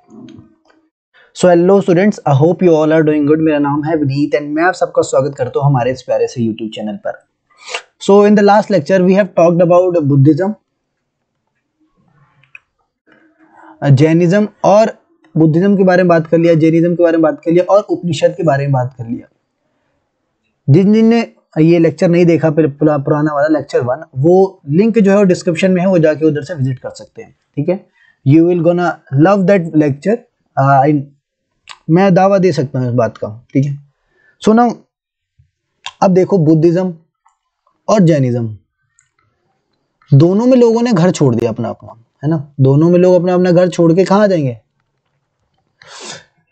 So hello students, I hope you all are doing good. मेरा नाम है Vineet and मैं आप सबका स्वागत करता हूँ हमारे इस प्यारे से यूट्यूब चैनल पर। So in the last lecture we have talked about Buddhism, Jainism और बुद्धिज्म के बारे में बात कर लिया, जैनिज्म के बारे में बात कर लिया और उपनिषद के बारे में बात कर लिया। जिन जिन ने ये लेक्चर नहीं देखा पुराना वाला लेक्चर 1, वो लिंक जो है वो डिस्क्रिप्शन में है, वो जाके उधर से विजिट कर सकते हैं। ठीक है, you will gonna love that lecture, मैं दावा दे सकता हूँ इस बात का। ठीक है, सो नाउ अब देखो, बुद्धिज्म और जैनिज्म दोनों में लोगों ने घर छोड़ दिया अपना अपना, है ना। दोनों में लोग अपना अपना घर छोड़ के कहाँ जाएंगे?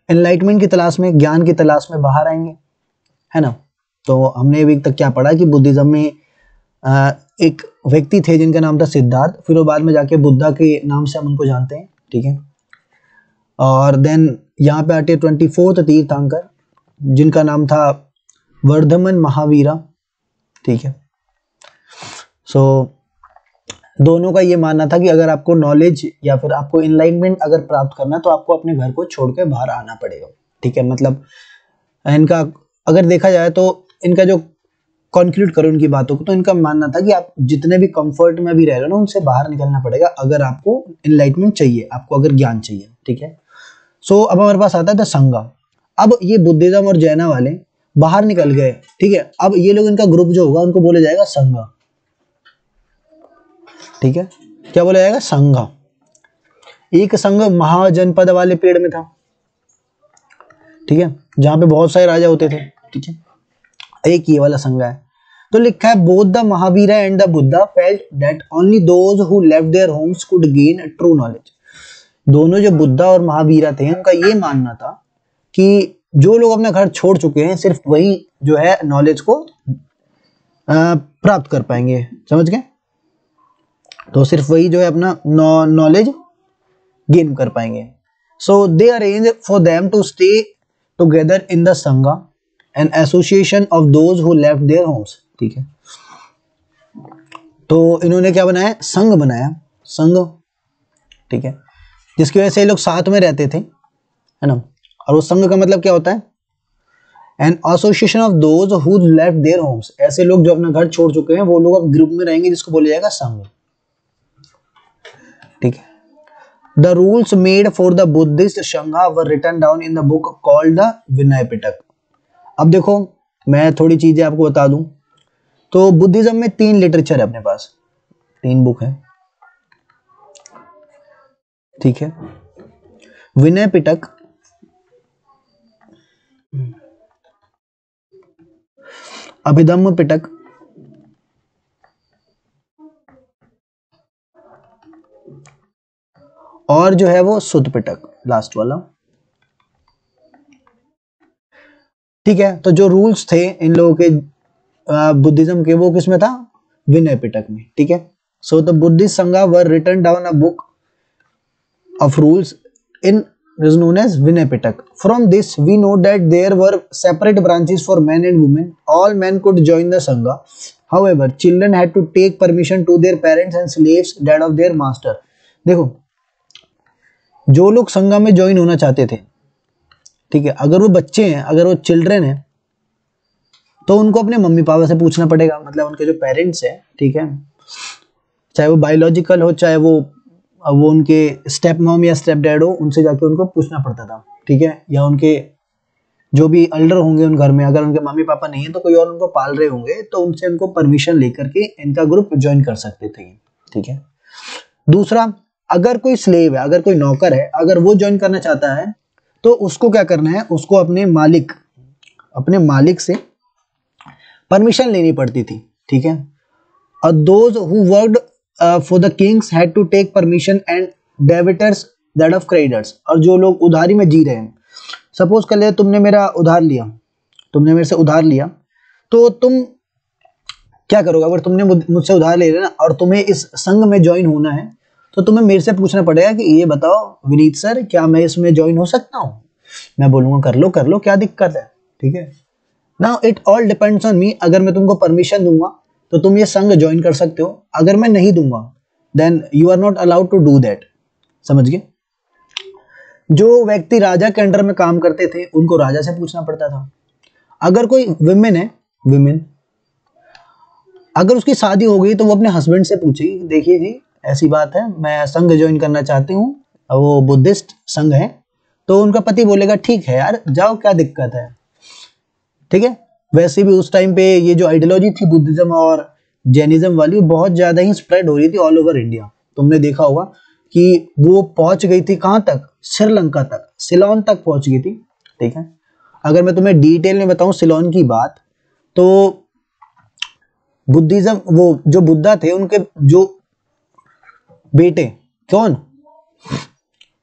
एनलाइटमेंट की तलाश में, ज्ञान की तलाश में बाहर आएंगे, है ना। तो हमने अभी तक क्या पढ़ा कि बुद्धिज्म में एक व्यक्ति थे जिनका नाम था सिद्धार्थ, फिर वो बाद में जाके बुद्धा के नाम से हम उनको जानते हैं। ठीक है, और देन यहाँ पे आते 24th तीर्थंकर जिनका नाम था वर्धमान महावीरा। ठीक है, सो दोनों का ये मानना था कि अगर आपको नॉलेज या फिर आपको इनलाइटमेंट अगर प्राप्त करना है तो आपको अपने घर को छोड़ के बाहर आना पड़ेगा। ठीक है, मतलब इनका अगर देखा जाए तो इनका जो कंक्लूड करो इनकी बातों को, तो इनका मानना था कि आप जितने भी कंफर्ट में भी रह रहे हो ना, उनसे बाहर निकलना पड़ेगा अगर आपको इनलाइटमेंट चाहिए, आपको अगर ज्ञान चाहिए। ठीक है, सो अब हमारे पास आता है संघा। अब ये बुद्धिज्म और जैना वाले बाहर निकल गए। ठीक है, अब ये लोग, इनका ग्रुप जो होगा उनको बोला जाएगा संघा। ठीक है, क्या बोला जाएगा? संघा। एक संघ महाजनपद वाले पेड़ में था, ठीक है, जहां पे बहुत सारे राजा होते थे। ठीक है, एक ये वाला संघ है। तो लिखा है both the Mahavira and the Buddha felt that only those who left their Holmes could gain true knowledge. दोनों जो बुद्धा और महावीरा थे, उनका ये मानना था कि जो लोग अपना घर छोड़ चुके हैं सिर्फ वही जो है नॉलेज को प्राप्त कर पाएंगे। समझ गए? तो सिर्फ वही जो है अपना नॉलेज गेन कर पाएंगे। So they arrange for them to stay together in the sangha an association of those who left their homes. ठीक है, तो इन्होंने क्या बनाया? संघ बनाया, संघ। ठीक है, जिसकी वजह से ये लोग साथ में रहते थे, है ना। और वो संघ का मतलब क्या होता है? N association of those who left their Holmes. ऐसे लोग जो अपना घर छोड़ चुके हैं वो लोग अब ग्रुप में रहेंगे, जिसको बोला जाएगा संघ। ठीक है, the rules made for the Buddhist sangha were written down in the book called the Vinaya Pitaka. अब देखो, मैं थोड़ी चीजें आपको बता दूं। तो बुद्धिज्म में 3 लिटरेचर है अपने पास, 3 बुक है। ठीक है, विनय पिटक, अभिधम्म पिटक और जो है वो सुत पिटक, लास्ट वाला। ठीक है, तो जो रूल्स थे इन लोगों के बुद्धिज्म के, वो किसमें था? विनय पिटक में। ठीक है, सो the Buddhist sangha were written down a book of rules in is known as Vinay Pitak. From this we know that there were separate branches for men and women. All men could join the Sangha. However, children had to take permission to their parents and slaves that of their master. देखो, जो लोग संघा में join होना चाहते थे, ठीक है, अगर वो बच्चे हैं, अगर वो चिल्ड्रन है, तो उनको अपने मम्मी पापा से पूछना पड़ेगा, मतलब उनके जो पेरेंट्स है, ठीक है, चाहे वो बायोलॉजिकल हो, चाहे वो उनके स्टेप मॉम या स्टेप डैड हो, उनसे जाके उनको पूछना पड़ता था। ठीक है, या उनके जो भी एल्डर होंगे उन घर में, अगर उनके मम्मी पापा नहीं है तो कोई और उनको पाल रहे होंगे, तो उनसे उनको परमिशन लेकर के इनका ग्रुप ज्वाइन कर सकते थे। ठीक है, दूसरा, अगर कोई स्लेव है, अगर कोई नौकर है, अगर वो ज्वाइन करना चाहता है तो उसको क्या करना है? उसको अपने मालिक से परमिशन लेनी पड़ती थी। ठीक है, और those who worked for the kings had to take permission and debtors that of creditors। और जो लोग उधारी में जी रहे हैं, सपोज कर ले तुमने मेरा उधार लिया, तुमने मेरे से उधार लिया, तो तुम क्या करोगे? अगर तुमने मुझसे उधार ले रहे ना और तुम्हें इस संघ में ज्वाइन होना है, तो तुम्हें मेरे से पूछना पड़ेगा कि ये बताओ विनीत सर, क्या मैं इसमें ज्वाइन हो सकता हूँ? मैं बोलूंगा कर लो, क्या दिक्कत है? ठीक है, now it all depends on me. अगर मैं तुमको परमिशन दूंगा तो तुम ये संघ ज्वाइन कर सकते हो, अगर मैं नहीं दूंगा then you are not allowed to do that. समझ गए? जो व्यक्ति राजा के अंडर में काम करते थे उनको राजा से पूछना पड़ता था। अगर कोई विमेन है, विमेन अगर उसकी शादी हो गई तो वो अपने हस्बैंड से पूछेगी, देखिए जी ऐसी बात है, मैं संघ ज्वाइन करना चाहती हूँ, वो बुद्धिस्ट संघ है। तो उनका पति बोलेगा ठीक है यार जाओ, क्या दिक्कत है, ठीक है। वैसे भी उस टाइम पे ये जो आइडियोलॉजी थी बुद्धिज्म और जैनिज्म वाली, बहुत ज्यादा ही स्प्रेड हो रही थी ऑल ओवर इंडिया। तुमने देखा होगा कि वो पहुंच गई थी कहां तक, श्रीलंका तक, सिलोन तक पहुंच गई थी, ठीक है। अगर मैं तुम्हें डिटेल में बताऊं सिलोन की बात, तो बुद्धिज्म, वो जो बुद्धा थे उनके जो बेटे, कौन,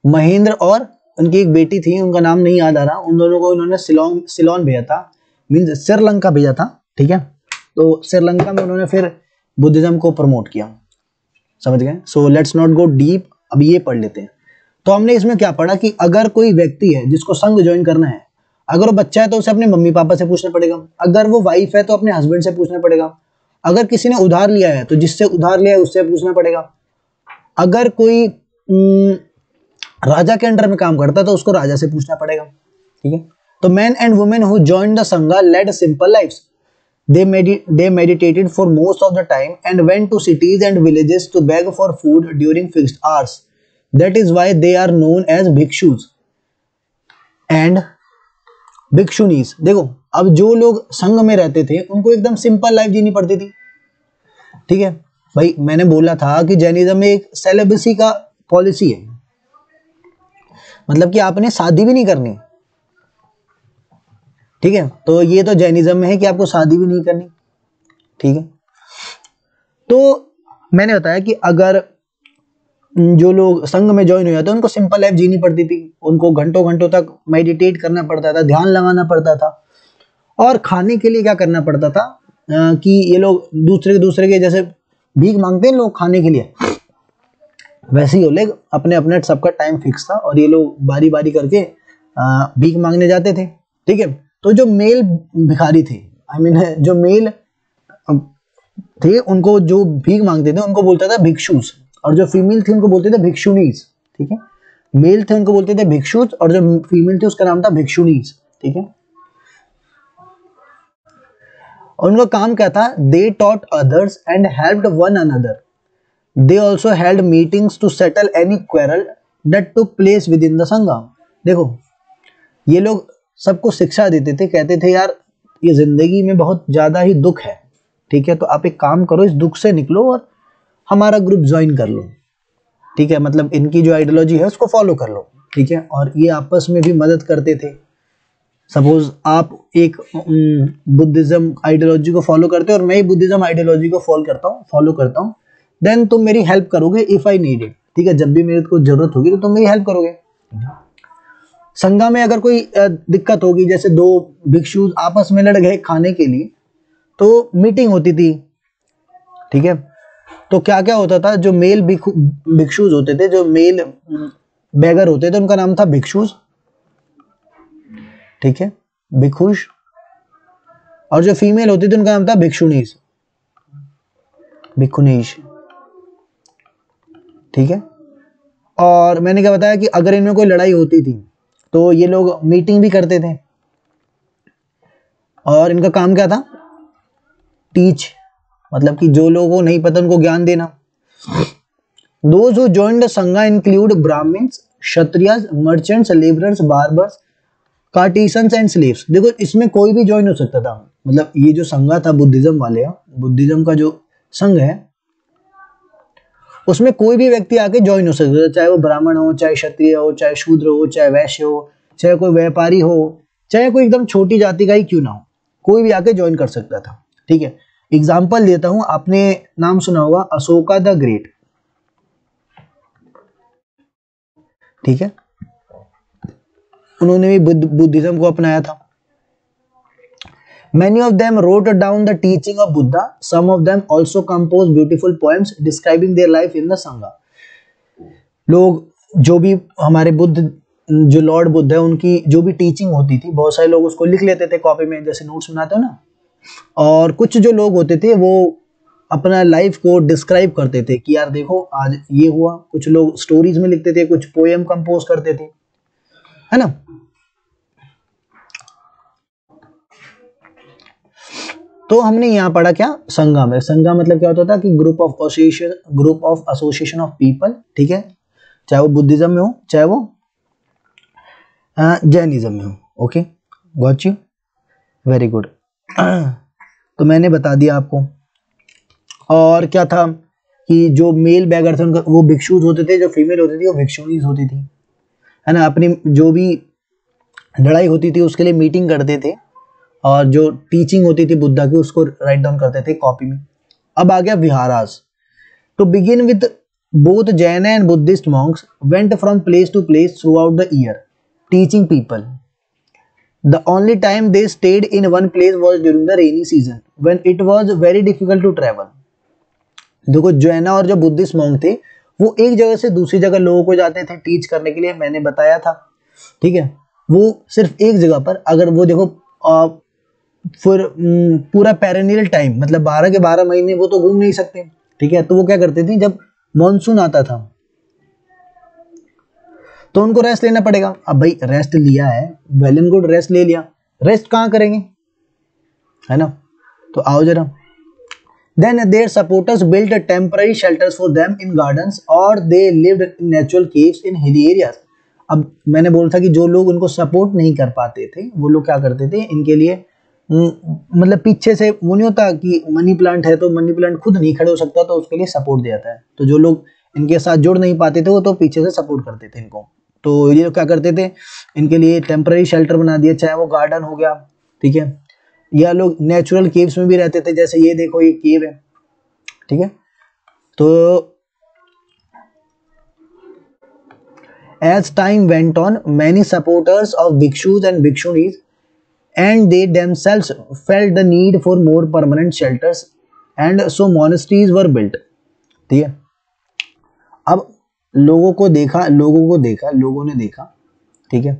महेंद्र और उनकी एक बेटी थी, उनका नाम नहीं याद आ रहा, उन दोनों को उन्होंने सिलोन भेजा था, मीन्स श्रीलंका भेजा था, ठीक है। तो श्रीलंका में उन्होंने फिर बुद्धिज्म को प्रमोट किया, समझ गए। So let's not go deep, अब ये पढ़ लेते हैं। तो हमने इसमें क्या पढ़ा कि अगर कोई व्यक्ति है जिसको संघ ज्वाइन करना है, अगर वो बच्चा है तो उसे अपने मम्मी पापा से पूछना पड़ेगा, अगर वो वाइफ है तो अपने हस्बैंड से पूछना पड़ेगा, अगर किसी ने उधार लिया है तो जिससे उधार लिया है उससे पूछना पड़ेगा, अगर कोई राजा के अंडर में काम करता तो उसको राजा से पूछना पड़ेगा, ठीक है। तो man and women who joined the sangha led simple lives, they meditated for most of the time and went to cities and villages to beg for food during fixed hours. That is why they are known as bhikshus and भिक्षुनीस। देखो अब जो लोग संघ में रहते थे उनको एकदम सिंपल लाइफ जीनी पड़ती थी, ठीक है भाई। मैंने बोला था कि जैनिज्म में एक सेलिबेसी का पॉलिसी है, मतलब कि आपने शादी भी नहीं करनी, ठीक है। तो ये तो जैनिज्म में है कि आपको शादी भी नहीं करनी, ठीक है। तो मैंने बताया कि अगर जो लोग संघ में ज्वाइन हो जाते उनको सिंपल लाइफ जीनी पड़ती थी, उनको घंटों घंटों तक मेडिटेट करना पड़ता था, ध्यान लगाना पड़ता था, और खाने के लिए क्या करना पड़ता था कि ये लोग दूसरे के जैसे भीख मांगते हैं लोग खाने के लिए, वैसे ही वो लोग अपने अपने सबका टाइम फिक्स था और ये लोग बारी बारी करके भीख मांगने जाते थे, ठीक है। तो जो मेल भिखारी थे, आई मीन जो मेल थे, उनको जो भीख मांगते थे उनको बोलता था भिक्षुस, और जो फीमेल थी उनको बोलते थे भिक्षुनीस, ठीक है। मेल थे उनको बोलते थे भिक्षुस और जो फीमेल थी उसका नाम था भिक्षुनीस, ठीक है। और उनका काम क्या था, they taught others and helped one another, they also held meetings to settle any quarrel that took place with in the sangha. देखो ये लोग सबको शिक्षा देते थे, कहते थे यार ये जिंदगी में बहुत ज्यादा ही दुख है, ठीक है, तो आप एक काम करो, इस दुख से निकलो और हमारा ग्रुप ज्वाइन कर लो, ठीक है। मतलब इनकी जो आइडियोलॉजी है उसको फॉलो कर लो, ठीक है। और ये आपस में भी मदद करते थे। सपोज आप एक बुद्धिज्म आइडियोलॉजी को फॉलो करते हो और मैं ही बुद्धिज्म आइडियोलॉजी को फॉलो करता हूँ, देन तुम मेरी हेल्प करोगे इफ आई नीड इट, ठीक है। जब भी मेरे को जरूरत होगी तो तुम मेरी हेल्प करोगे। संघा में अगर कोई दिक्कत होगी, जैसे दो भिक्षु आपस में लड़ गए खाने के लिए, तो मीटिंग होती थी, ठीक है। तो क्या क्या होता था, जो मेल भिक्षुज होते थे, जो मेल बेगर होते थे, उनका नाम था भिक्षुज, ठीक है, भिक्षुष। और जो फीमेल होती थी उनका नाम था भिक्षुनीस, भिक्षुनीश, ठीक है। और मैंने क्या बताया कि अगर इनमें कोई लड़ाई होती थी तो ये लोग मीटिंग भी करते थे, और इनका काम क्या था, टीच, मतलब कि जो लोगों को नहीं पता उनको ज्ञान देना। Those who joined the संघा include Brahmins, Kshatriyas, merchants, laborers, barbers, courtesans and slaves. देखो इसमें कोई भी ज्वाइन हो सकता था, मतलब ये जो संघा था बुद्धिज्म वाले, बुद्धिज्म का जो संघ है उसमें कोई भी व्यक्ति आके ज्वाइन हो सकता था, चाहे वो ब्राह्मण हो, चाहे क्षत्रिय हो, चाहे शूद्र हो, चाहे वैश्य हो, चाहे कोई व्यापारी हो, चाहे कोई एकदम छोटी जाति का ही क्यों ना हो, कोई भी आके ज्वाइन कर सकता था, ठीक है। एग्जाम्पल देता हूं, आपने नाम सुना होगा अशोका द ग्रेट, ठीक है, उन्होंने भी बुद्धिज्म को अपनाया था। Many of them wrote down the teaching of Buddha. Some of them also composed beautiful poems describing their life in the Sangha. लोग जो भी हमारे बुद्ध, जो लॉर्ड बुद्ध है, उनकी जो भी टीचिंग होती थी, बहुत सारे लोग उसको लिख लेते थे कॉपी में, जैसे नोट्स बनाते हो ना। और कुछ जो लोग होते थे वो अपना लाइफ को डिस्क्राइब करते थे कि यार देखो आज ये हुआ। कुछ लोग स्टोरीज में लिखते थे, कुछ पोएम कंपोज करते थे, है ना। तो हमने यहाँ पढ़ा क्या, संघा में, संघा मतलब क्या होता था कि group of association of people, ठीक है, चाहे वो बुद्धिज्म में हो चाहे वो जैनिज्म में हो। Okay, got you, very good. तो मैंने बता दिया आपको। और क्या था कि जो मेल बैगर थे उनका वो भिक्षुज होते थे, जो फीमेल होती थी वो भिक्षुणीज होती थी, है ना। अपनी जो भी लड़ाई होती थी उसके लिए मीटिंग करते थे, और जो टीचिंग होती थी बुद्धा की उसको राइट डाउन करते थे कॉपी में। अब आ गया viharas. To begin with both Jain and Buddhist monks went from place to place throughout the year teaching people. The only time they stayed in one place was during the rainy season when it was very difficult to travel. देखो जैना और जो Buddhist monk थे वो एक जगह से दूसरी जगह लोगों को जाते थे टीच करने के लिए, मैंने बताया था, ठीक है। वो सिर्फ एक जगह पर, अगर वो देखो फिर पूरा पेरेनियल टाइम मतलब 12 के 12 महीने वो तो घूम नहीं सकते, ठीक है। तो वो क्या करते थे, जब मॉनसून आता था तो उनको रेस्ट लेना पड़ेगा। अब भाई रेस्ट लिया है, वेल एंड गुड, रेस्ट ले लिया, रेस्ट कहाँ करेंगे, है ना। तो आओ जरा। Then their supporters built temporary shelters for them in gardens or they lived in natural caves in hilly areas. अब मैंने बोला था कि जो लोग उनको सपोर्ट नहीं कर पाते थे वो लोग क्या करते थे, इनके लिए मतलब पीछे से वो नहीं होता कि मनी प्लांट है तो मनी प्लांट खुद नहीं खड़े हो सकता तो उसके लिए सपोर्ट दिया जाता है। तो जो लोग इनके साथ जुड़ नहीं पाते थे वो तो पीछे से सपोर्ट करते थे इनको। तो ये लोग क्या करते थे, इनके लिए टेम्पररी शेल्टर बना दिया, चाहे वो गार्डन हो गया, ठीक है, या लोग नेचुरल केव्स में भी रहते थे, जैसे ये देखो ये केव है, ठीक है। तो as time went on many supporters of bhikshus and bhikshunis and they themselves felt the need for more permanent shelters and so monasteries were built, ठीक है। अब लोगों ने देखा, ठीक है,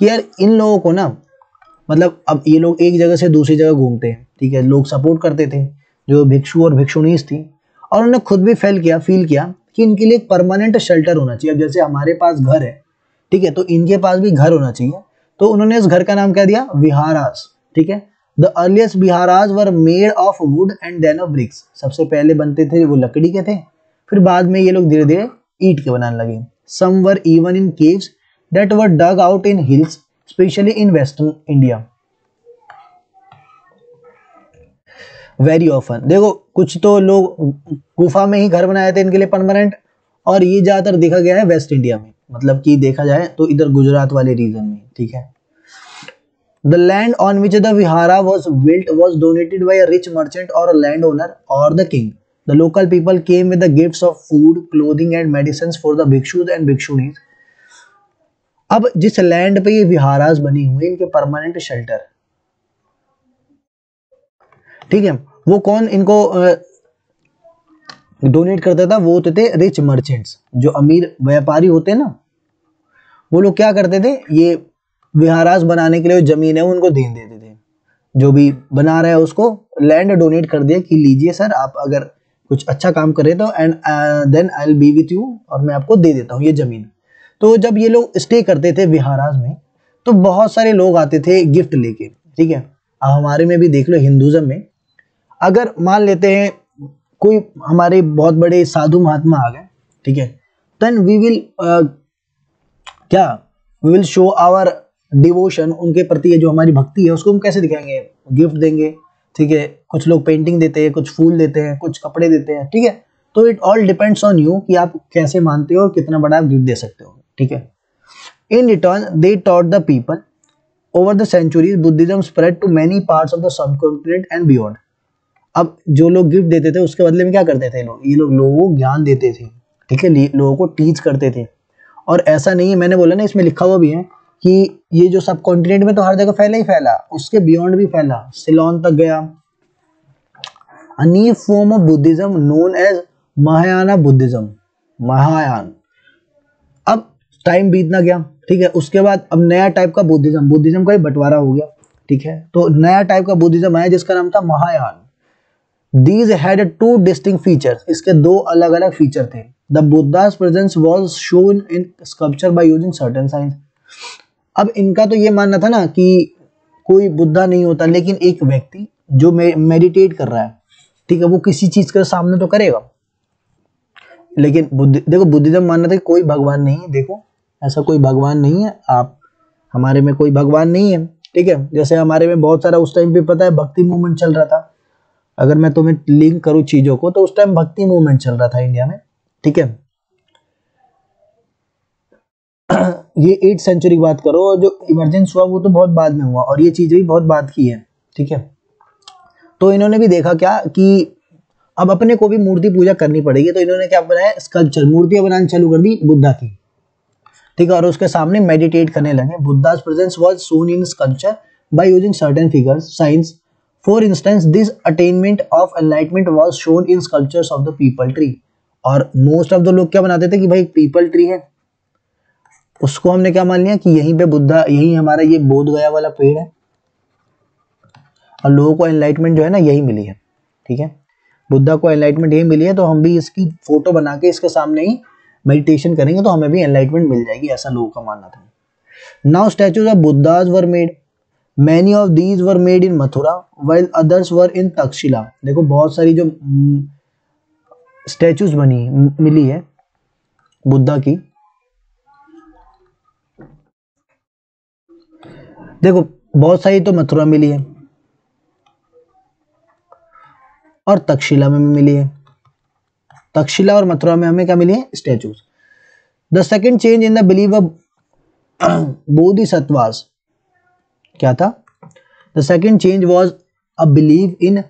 कि यार इन लोगों को ना, मतलब अब ये लोग एक जगह से दूसरी जगह घूमते हैं, ठीक है, लोग सपोर्ट करते थे जो भिक्षु और भिक्षुणीज थी, और उन्होंने खुद भी फील किया कि इनके लिए एक परमानेंट शेल्टर होना चाहिए। अब जैसे हमारे पास घर है, ठीक है, तो इनके पास भी घर होना चाहिए। तो उन्होंने इस घर का नाम क्या दिया, विहारास, ठीक है। The earliest viharas were made of wood and then of bricks. सबसे पहले बनते थे वो लकड़ी के थे, फिर बाद में ये लोग धीरे धीरे ईंट के बनाने लगे। Some were even in caves that were dug out in hills especially in western India very often. देखो कुछ तो लोग गुफा में ही घर बनाए थे इनके लिए परमानेंट, और ये ज्यादातर देखा गया है वेस्ट इंडिया में, मतलब कि देखा जाए तो इधर गुजरात वाले रीजन में, ठीक है। The land on which the vihara was built was donated by a rich merchant or land owner or the king. The local people came with the gifts of food clothing and medicine for the bhikshus and bhikshunis. अब जिस land पे ये विहारास बनी हुई इनके permanent shelter, ठीक है, वो कौन इनको डोनेट करता था, वो होते थे रिच मर्चेंट्स, जो अमीर व्यापारी होते हैं ना, वो लोग क्या करते थे, ये विहारास बनाने के लिए जमीन है उनको दे देते थे, जो भी बना रहा है उसको लैंड डोनेट कर दिया कि लीजिए सर आप अगर कुछ अच्छा काम कर रहे तो and then I will be with you, और मैं आपको दे देता हूँ ये जमीन। तो जब ये लोग स्टे करते थे विहारास में तो बहुत सारे लोग आते थे गिफ्ट लेके, ठीक है। अब हमारे में भी देख लो हिंदुज्म में, अगर मान लेते हैं कोई हमारे बहुत बड़े साधु महात्मा आ गए, ठीक है, देन वी विल क्या we will show our devotion उनके प्रति, जो हमारी भक्ति है उसको हम कैसे दिखाएंगे, गिफ्ट देंगे, ठीक है। कुछ लोग पेंटिंग देते हैं, कुछ फूल देते हैं, कुछ कपड़े देते हैं, ठीक है। तो it all depends on you कि आप कैसे मानते हो और कितना बड़ा आप गिफ्ट दे सकते हो, ठीक है। In return they taught the people over the centuries Buddhism spread to many parts of the subcontinent and beyond. अब जो लोग गिफ्ट देते थे उसके बदले में क्या करते थे लोग, ये लोग लोगों को ज्ञान देते थे, ठीक है, लोगों को टीच करते थे। और ऐसा नहीं है, मैंने बोला ना इसमें लिखा हुआ भी है कि ये जो सब कॉन्टिनेंट में तो हर जगह फैला ही फैला, उसके बियॉन्ड भी फैला, सिलोन तक गया। A new form of Buddhism known as Mahayana Buddhism, Mahayana. अब टाइम बीतना गया, ठीक है, उसके बाद अब नया टाइप का बुद्धिज्म का ही बंटवारा हो गया, ठीक है। तो नया टाइप का बुद्धिज्म आया जिसका नाम था Mahayana. These had two distinct features. इसके दो अलग अलग फीचर थे। The Buddha's presence was shown in sculpture by using certain signs. अब इनका तो ये मानना था ना कि कोई बुद्धा नहीं होता, लेकिन एक व्यक्ति जो मेडिटेट कर रहा है, ठीक है, वो किसी चीज का सामने तो करेगा। लेकिन देखो बुद्धिज्म मानना था कि कोई भगवान नहीं है, देखो ऐसा कोई भगवान नहीं है, आप हमारे में कोई भगवान नहीं है, ठीक है। जैसे हमारे में बहुत सारा उस टाइम पे पता है भक्ति मूवमेंट चल रहा था, अगर मैं तुम्हें लिंक करूं चीजों को, तो उस टाइम भक्ति मूवमेंट चल रहा था इंडिया में, ठीक है। ये 8th सेंचुरी की बात करो, और जो इमरजेंस हुआ वो तो बहुत बाद में हुआ, और ये चीजें भी बहुत बाद की है, ठीक है। तो इन्होंने भी देखा क्या कि अब अपने को भी मूर्ति पूजा करनी पड़ेगी, तो इन्होंने क्या बनाया, स्कल्पचर, मूर्तियां बनानी चालू कर दी बुद्धा की, ठीक है, और उसके सामने मेडिटेट करने लगे। बुद्धा's presence was shown in sculpture by using certain figures, signs. For instance, this attainment of enlightenment was shown in sculptures of the people tree. और मोस्ट ऑफ द लोग क्या बनाते थे कि भाई पीपल ट्री है, उसको हमने क्या मान लिया कि यहीं पे बुद्धा, यहीं हमारा ये बोध गया वाला पेड़ है, और लोगों को एनलाइटमेंट जो है ना यही मिली है, ठीक है, बुद्धा को एनलाइटमेंट यही मिली है, तो हम भी इसकी फोटो बना के इसके सामने ही मेडिटेशन करेंगे तो हमें भी एनलाइटमेंट मिल जाएगी, ऐसा लोगों का मानना था। Now statues of Buddhas were made, many of these were made in Mathura while others were in Taxila. देखो बहुत सारी जो स्टैचूज बनी मिली है बुद्धा की, देखो बहुत सारी तो मथुरा मिली है और तक्षशिला में भी मिली है, तक्षशिला और मथुरा में हमें क्या मिली है, statues. The second change in the belief of bodhisattvas, क्या था, the second change was a belief in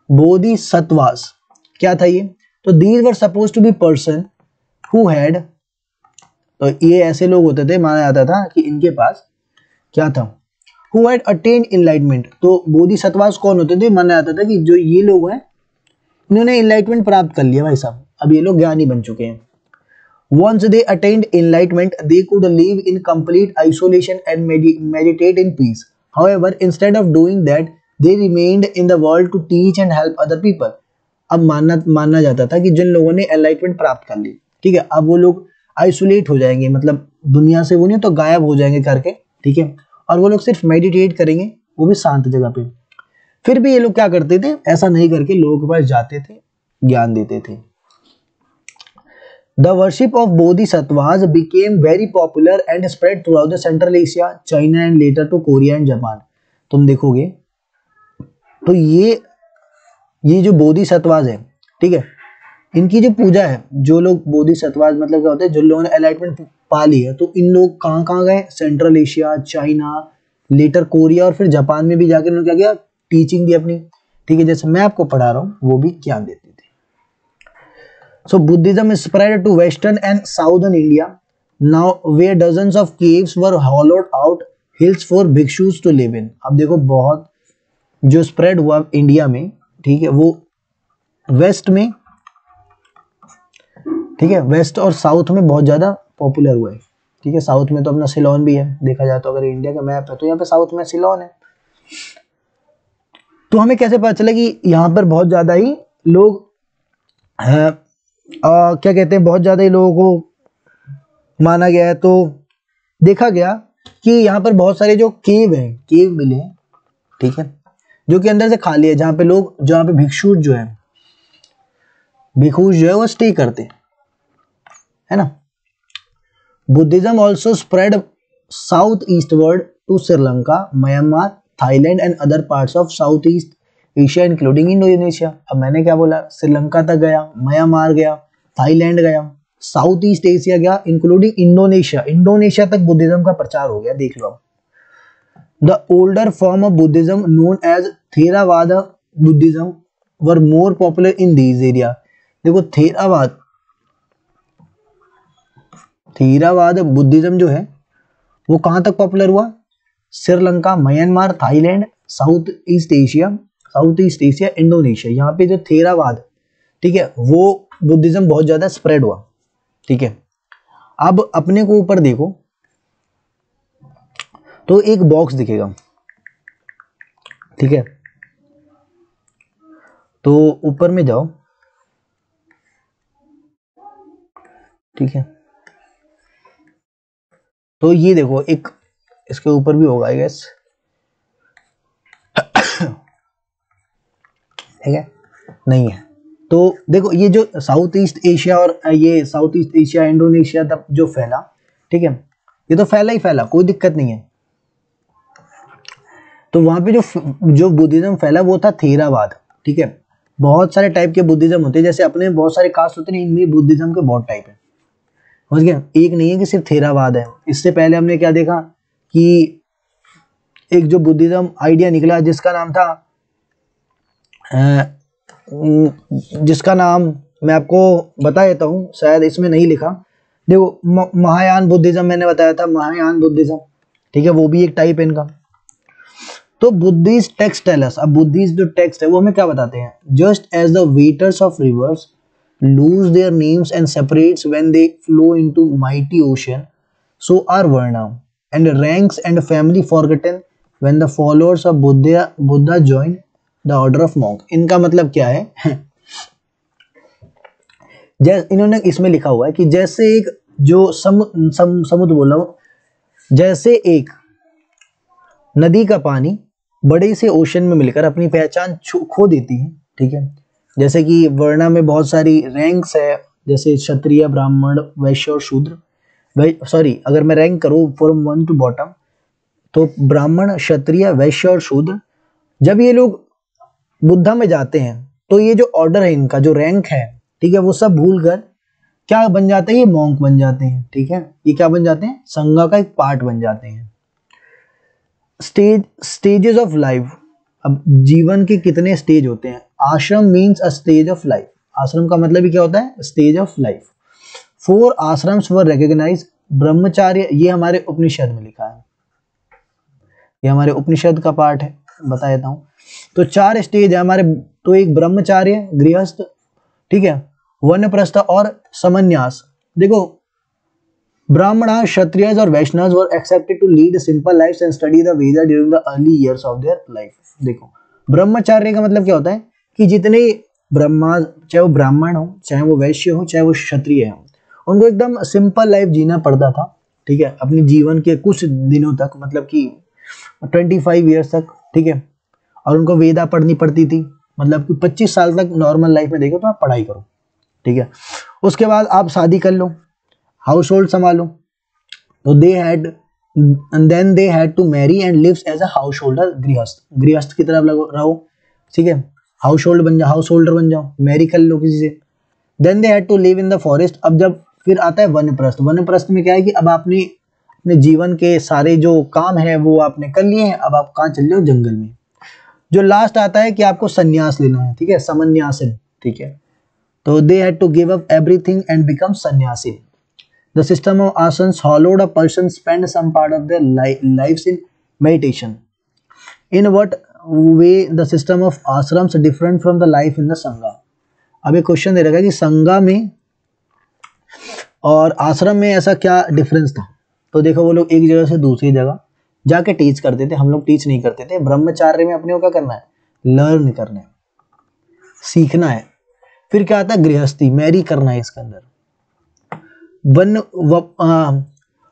bodhisattvas, क्या था ये, तो these were suppose to be person who had, तो ये ऐसे लोग होते थे, माना जाता था कि इनके पास क्या था, हु हैड अटेन्ड इनलाइटमेंट। तो बोधिसत्वास कौन होते थे, माना जाता था कि जो ये लोग हैं इन्होंने इनलाइटमेंट प्राप्त कर लिया भाई साहब, अब ये लोग ज्ञानी बन चुके हैं। Once they attained enlightenment, they could live in complete isolation and meditate in peace. However, instead of doing that, they remained in the world to teach and help other people. अब मानना जाता था कि जिन लोगों ने एनलाइटमेंट प्राप्त कर ली, ठीक है, अब वो लोग आइसोलेट हो जाएंगे, मतलब दुनिया से वो नहीं तो गायब हो जाएंगे करके, ठीक है, और वो लोग सिर्फ मेडिटेट करेंगे, वो भी शांत जगह पे। फिर भी ये लोग क्या करते थे, ऐसा नहीं करके लोगों के पास जाते थे, ज्ञान देते थे। The worship of Bodhisattvas became very popular and spread throughout the Central Asia, China and later to Korea and Japan. तुम देखोगे तो ये जो बोधिसत्वास है, ठीक है, इनकी जो पूजा है, जो लोग बोधिसत्वास मतलब क्या होते हैं, जो लोगों ने एनलाइटमेंट पा ली है, तो इन लोग कहाँ कहाँ गए, Central Asia, China, later Korea और फिर जापान में भी जाकर उन्होंने क्या किया, टीचिंग दी अपनी, ठीक है, जैसे मैं आपको पढ़ा रहा हूँ वो भी ज्ञान देते थे। So Buddhism is spread to western and southern India now, where dozens of caves were hollowed out hills for bhikshus to live in. अब देखो बहुत जो स्प्रेड हुआ इंडिया में, ठीक है, वो वेस्ट में, ठीक है, वेस्ट और साउथ में बहुत ज्यादा पॉपुलर हुआ है, ठीक है। साउथ में तो अपना सिलोन भी है, देखा जाए तो अगर इंडिया का मैप है तो यहाँ पे साउथ में सिलोन है। तो हमें कैसे पता चला कि यहाँ पर बहुत ज्यादा ही लोग क्या कहते हैं, बहुत ज्यादा ही लोगों को माना गया है। तो देखा गया कि यहाँ पर बहुत सारे जो केव हैं, केव मिले हैं, ठीक है, जो कि अंदर से खाली है, जहाँ पे लोग, जहाँ पे भिक्षु जो है, भिक्षु जो है वो स्टे करते है ना। Buddhism also spread south eastward to Sri Lanka, Myanmar, Thailand and other parts of South East Asia including Indonesia. अब मैंने क्या बोला, श्रीलंका तक गया, म्यांमार गया, थाईलैंड गया, साउथ ईस्ट एशिया गया इंक्लूडिंग इंडोनेशिया, इंडोनेशिया तक बुद्धिज्म का प्रचार हो गया, देख लो। The older form of Buddhism known as Theravada Buddhism were more popular in these area. देखो थेरावाद बुद्धिज्म जो है वो कहां तक पॉपुलर हुआ, Sri Lanka, Myanmar, Thailand, south East Asia, Indonesia, यहाँ पे जो थेरावाद, ठीक है, वो बुद्धिज्म बहुत ज्यादा स्प्रेड हुआ, ठीक है। अब अपने को ऊपर देखो तो एक बॉक्स दिखेगा, ठीक है, तो ऊपर में जाओ, ठीक है, तो ये देखो एक इसके ऊपर भी होगा आई गेस, ठीक है, नहीं है। तो देखो ये जो साउथ ईस्ट एशिया और ये साउथ ईस्ट एशिया इंडोनेशिया तक जो फैला, ठीक है, ये तो फैला ही फैला, कोई दिक्कत नहीं है। तो वहां पे जो बुद्धिज्म फैला वो था थेरावाद, ठीक है। बहुत सारे टाइप के बुद्धिज्म होते हैं, जैसे अपने बहुत सारे कास्ट होते हैं, इनमें बुद्धिज्म के बहुत टाइप है, समझ गए, एक नहीं है कि सिर्फ थेरावाद है। इससे पहले हमने क्या देखा कि एक जो बुद्धिज्म आइडिया निकला जिसका नाम मैं आपको बता देता हूँ, शायद इसमें नहीं लिखा, देखो महायान बुद्धिज्म मैंने बताया था, महायान बुद्धिज्म, ठीक है, वो भी एक टाइप है इनका। तो बुद्धिस्ट टेक्स्ट टेल अस, अब बुद्धिस्ट जो टेक्स्ट है वो हमें क्या बताते हैं, just as the waters of rivers lose their names and separates when they flow into mighty ocean, so are varna and ranks and family forgotten when the followers of Buddha join the order of monk। इनका मतलब क्या है जैसे इन्होंने इसमें लिखा हुआ है कि जैसे एक जो समुद्र बोला हूं, जैसे एक नदी का पानी बड़े से ओशन में मिलकर अपनी पहचान खो देती है, ठीक है, जैसे कि वर्णा में बहुत सारी रैंक्स है, जैसे क्षत्रिय ब्राह्मण वैश्य और शूद्र, सॉरी अगर मैं रैंक करूँ फ्रॉम 1 to बॉटम, तो ब्राह्मण क्षत्रिय वैश्य और शूद्र, जब ये लोग बुद्धा में जाते हैं तो ये जो ऑर्डर है इनका जो रैंक है, ठीक है, वो सब भूल कर क्या बन जाते हैं, ये मॉन्क बन जाते हैं, ठीक है, ये क्या बन जाते हैं, संघा का एक पार्ट बन जाते हैं। स्टेजेस ऑफ लाइफ, अब जीवन के कितने स्टेज होते हैं, ashrama means a stage of life, आश्रम का मतलब ही क्या होता है, stage of life. 4 ashrams were recognise, brahmacharya, ये हमारे उपनिषद में लिखा है, ये हमारे उपनिषद का पार्ट है, बता देता हूं। तो 4 स्टेज है हमारे, तो एक ब्रह्मचार्य, गृहस्थ, ठीक है, वनप्रस्थ और समन्यास। देखो ब्राह्मण, क्षत्रियज और Vaishnava were accepted to lead simple life and study the Vedas during the early years of their life. देखो ब्रह्मचार्य का मतलब क्या होता है कि जितने ब्रह्मा, चाहे वो ब्राह्मण हो, चाहे वो वैश्य हो, चाहे वो क्षत्रिय हो, उनको एकदम सिंपल लाइफ जीना पड़ता था, ठीक है, अपने जीवन के कुछ दिनों तक, मतलब कि 25 ईयर्स तक, ठीक है, और उनको वेदा पढ़नी पड़ती थी, मतलब कि 25 साल तक नॉर्मल लाइफ में देखो तो आप पढ़ाई करो, ठीक है, उसके बाद आप शादी कर लो, हाउस होल्ड संभालो, तो they had and then they had to marry and lives as a householder, गृहस्थ की तरफ रहो, ठीक है, हाउस होल्डर बन जाओ, मैरी कर लो किसी से। Then they had to live in the forest, अब जब फिर आता है वनप्रस्थ, वनप्रस्थ में क्या है कि अब आपने अपने जीवन के सारे जो काम है वो आपने कर लिए हैं, अब आप कहाँ चल जाओ, जंगल में। जो लास्ट आता है कि आपको संन्यास लेना है, ठीक है, समन्यासिन, ठीक है, तो they had to give up everything and become sannyasi. The system of asanas followed a person spend some part of their lives in meditation. In what way the system of ashrams different from the life in the sangha? अब एक question दे रखा है कि संघा में और आश्रम में ऐसा क्या डिफरेंस था। तो देखो वो लोग एक जगह से दूसरी जगह जाके टीच करते थे, हम लोग टीच नहीं करते थे। ब्रह्मचार्य में अपने को क्या करना है, लर्न करना है, सीखना है। फिर क्या आता है, गृहस्थी, मैरी करना है इसके अंदर।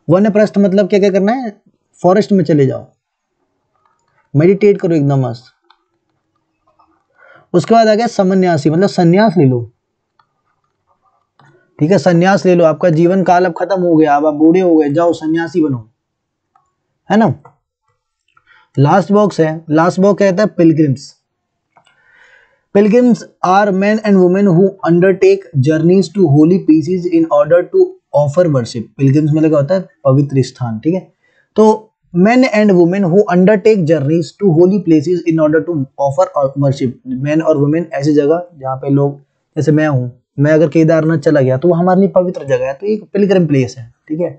वनप्रस्थ मतलब क्या क्या करना है, फॉरेस्ट में चले जाओ, मेडिटेट करो एकदम मस्त। उसके बाद आ गया समन्यासी, मतलब सन्यास ले लो, ठीक है, सन्यास ले लो, आपका जीवन काल अब खत्म हो गया, अब आप बूढ़े हो गए, जाओ सन्यासी बनो, है ना। लास्ट बॉक्स है, लास्ट बॉक्स कहता है pilgrims. Pilgrims are men and women who undertake journeys to holy places in order to offer worship. Pilgrims मतलब क्या होता है, पवित्र स्थान, ठीक है। तो men and women who undertake journeys to holy places in order to offer worship. Men और women ऐसी जगह जहाँ पे लोग, जैसे मैं हूँ, मैं अगर केदारनाथ चला गया तो वो हमारे लिए पवित्र जगह है, तो एक पिलग्रिम प्लेस है, ठीक है।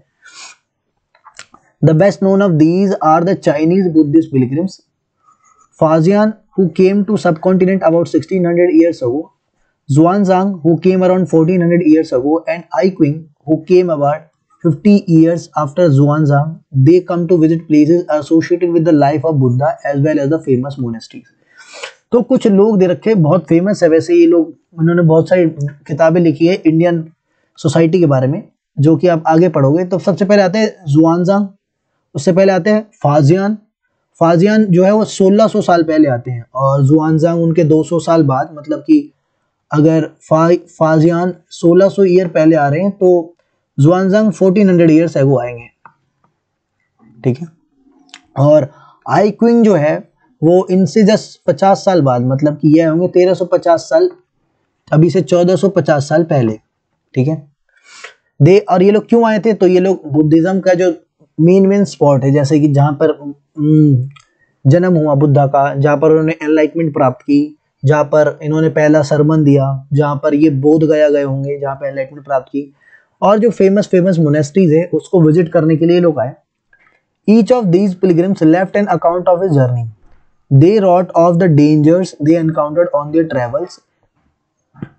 The best known of these are the Chinese Buddhist pilgrims. Faxian, who came to subcontinent about 1600 years ago, Xuanzang, who came around 1400 years ago, and Aiqing, who came about 50 years after Xuanzang. They come to visit places associated with the life of Buddha as well as the famous monasteries. तो कुछ लोग दे रखे, बहुत famous है वैसे ये लोग, उन्होंने बहुत सारी किताबें लिखी है इंडियन सोसाइटी के बारे में, जो कि आप आगे पढ़ोगे। तो सबसे पहले आते हैं जुआनजांग, उससे पहले आते हैं फाजियान। फाजियान जो है वो 1600 साल पहले आते हैं, और जुआनजांग उनके 200 साल बाद, मतलब कि अगर फाजियान 1600 ईयर पहले आ रहे हैं तो जुआनजांग 1400 ईयर्स एगो आएंगे, ठीक है। और आई क्विंग जो है वो इनसे जस्ट 50 साल बाद, मतलब कि ये होंगे 1350 साल, अभी से 1450 साल पहले, ठीक है। और ये लोग क्यों आए थे, तो ये लोग बुद्धिज्म का जो मेन स्पॉट है, जैसे कि जहाँ पर जन्म हुआ बुद्धा का, जहाँ पर उन्होंने एनलाइटमेंट प्राप्त की, जहाँ पर इन्होंने पहला सरमन दिया, जहाँ पर ये बोध गया गए होंगे, जहाँ पर एनलाइटमेंट प्राप्त की, और जो फेमस मोनेस्ट्रीज है उसको विजिट करने के लिए लोग आए। Each of these pilgrims left an account of his journey. They wrote of the dangers they encountered on their travels,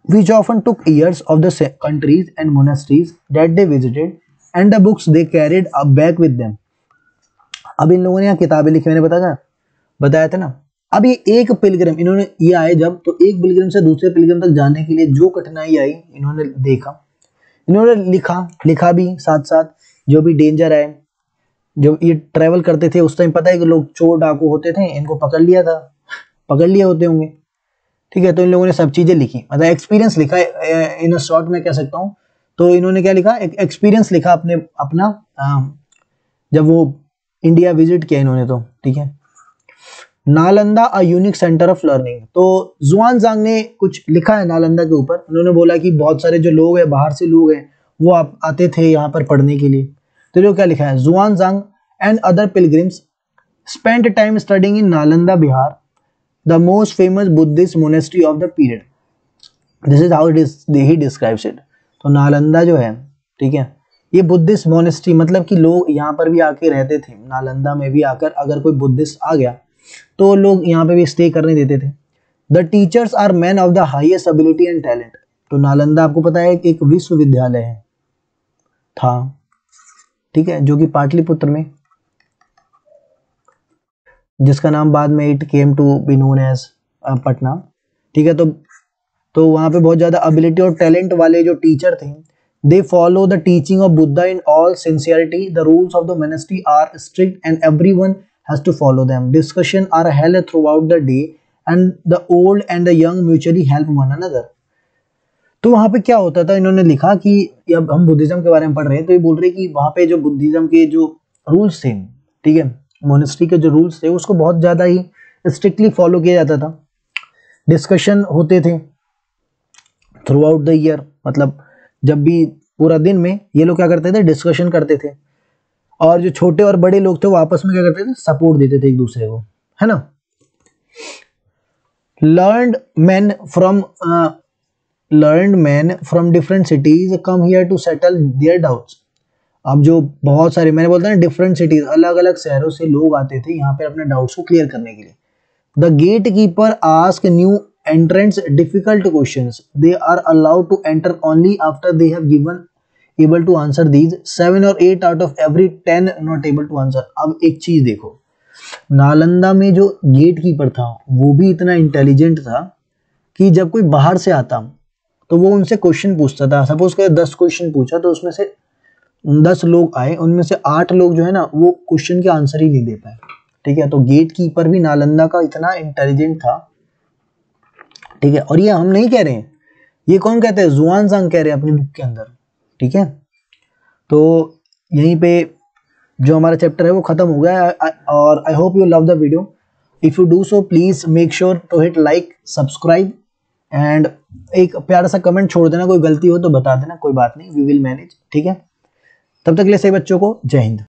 which often took years, of the countries and monasteries that they visited, and the books they carried back with them. अब इन लोगों ने यहाँ किताबें लिखी, मैंने बताया था ना। अब ये एक पिलग्रिम, इन्होंने ये आए जब, तो एक पिलग्रिम से दूसरे पिलग्रिम तक जाने के लिए जो कठिनाई आई इन्होंने देखा, इन्होंने लिखा भी साथ साथ, जो भी डेंजर है, जो ये ट्रेवल करते थे उस टाइम, पता है कि लोग चोर डाकू होते थे, इनको पकड़ लिए होते होंगे, ठीक है। तो इन लोगों ने सब चीजें लिखी, मतलब एक्सपीरियंस लिखा, इन शॉर्ट में कह सकता हूँ। तो इन्होंने क्या लिखा, एक एक्सपीरियंस लिखा अपना जब वो इंडिया विजिट किया इन्होंने, तो ठीक है। Nalanda a unique centre of learning, तो जुआनजांग ने कुछ लिखा है नालंदा के ऊपर। उन्होंने बोला कि बहुत सारे जो लोग हैं, बाहर से लोग हैं, वो आते थे यहाँ पर पढ़ने के लिए। तो जो क्या लिखा है, Xuanzang and other pilgrims spent time studying in Nalanda Bihar, the most famous Buddhist monastery of the period. This is how he describes it. तो नालंदा जो है, ठीक है, ये बुद्धिस्ट मोनेस्ट्री, मतलब कि लोग यहाँ पर भी आके रहते थे, नालंदा में भी आकर, अगर कोई बुद्धिस्ट आ गया तो लोग यहाँ पे भी स्टे करने देते थे। The teachers are man of the highest ability and talent. तो नालंदा आपको पता है एक विश्वविद्यालय है था, ठीक है, जो कि पाटलिपुत्र में, जिसका नाम बाद में it came to be known as Patna, ठीक है। तो वहां पे बहुत ज्यादा एबिलिटी और टैलेंट वाले जो टीचर थे, they follow the teaching of Buddha in all sincerity. The rules of the monastery are strict and everyone has to follow them. Discussion are held throughout the day and the old and the young mutually help one another. तो वहां पे क्या होता था, इन्होंने लिखा कि अब हम बुद्धिज्म के बारे में पढ़ रहे हैं, तो ये बोल रहे कि वहां पे जो बुद्धिज्म के जो रूल्स थे, ठीक है, मोनेस्ट्री के जो रूल्स थे, उसको बहुत ज्यादा ही स्ट्रिक्टली फॉलो किया जाता था। डिस्कशन होते थे थ्रू आउट द ईयर, मतलब जब भी पूरा दिन में ये लोग क्या करते थे, डिस्कशन करते थे, और जो छोटे और बड़े लोग थे वो आपस में क्या करते थे, सपोर्ट देते थे एक दूसरे को, है ना। Learned man from different cities come here to settle their doubts. अब जो बहुत सारे, मैंने बोलता ना, डिफरेंट सिटीज, अलग अलग शहरों से लोग आते थे यहाँ पे अपने डाउट्स को क्लियर करने के लिए। The gatekeeper ask new entrants difficult questions. They are allowed to enter only after they have given able to answer these. 7 और 8 out of every 10 not able to answer. अब एक चीज देखो, नालंदा में जो गेट कीपर था वो भी इतना इंटेलिजेंट था कि जब कोई बाहर से आता तो वो उनसे क्वेश्चन पूछता था। सपोज कर 10 क्वेश्चन पूछा, तो उसमें से 10 लोग आए, उनमें से 8 लोग जो है ना, वो क्वेश्चन के आंसर ही नहीं दे पाए, ठीक है। तो गेट कीपर भी नालंदा का इतना इंटेलिजेंट था, ठीक है। और ये हम नहीं कह रहे हैं, ये कौन कहते हैं, जुआनजांग कह रहे हैं अपनी बुक के अंदर, ठीक है। तो यहीं पे जो हमारा चैप्टर है वो खत्म हो गया है, और I hope you love the video. If you do so please make sure to hit like, subscribe and एक प्यारा सा कमेंट छोड़ देना। कोई गलती हो तो बता देना, कोई बात नहीं, वी विल मैनेज, ठीक है। तब तक के लिए सभी बच्चों को जय हिंद।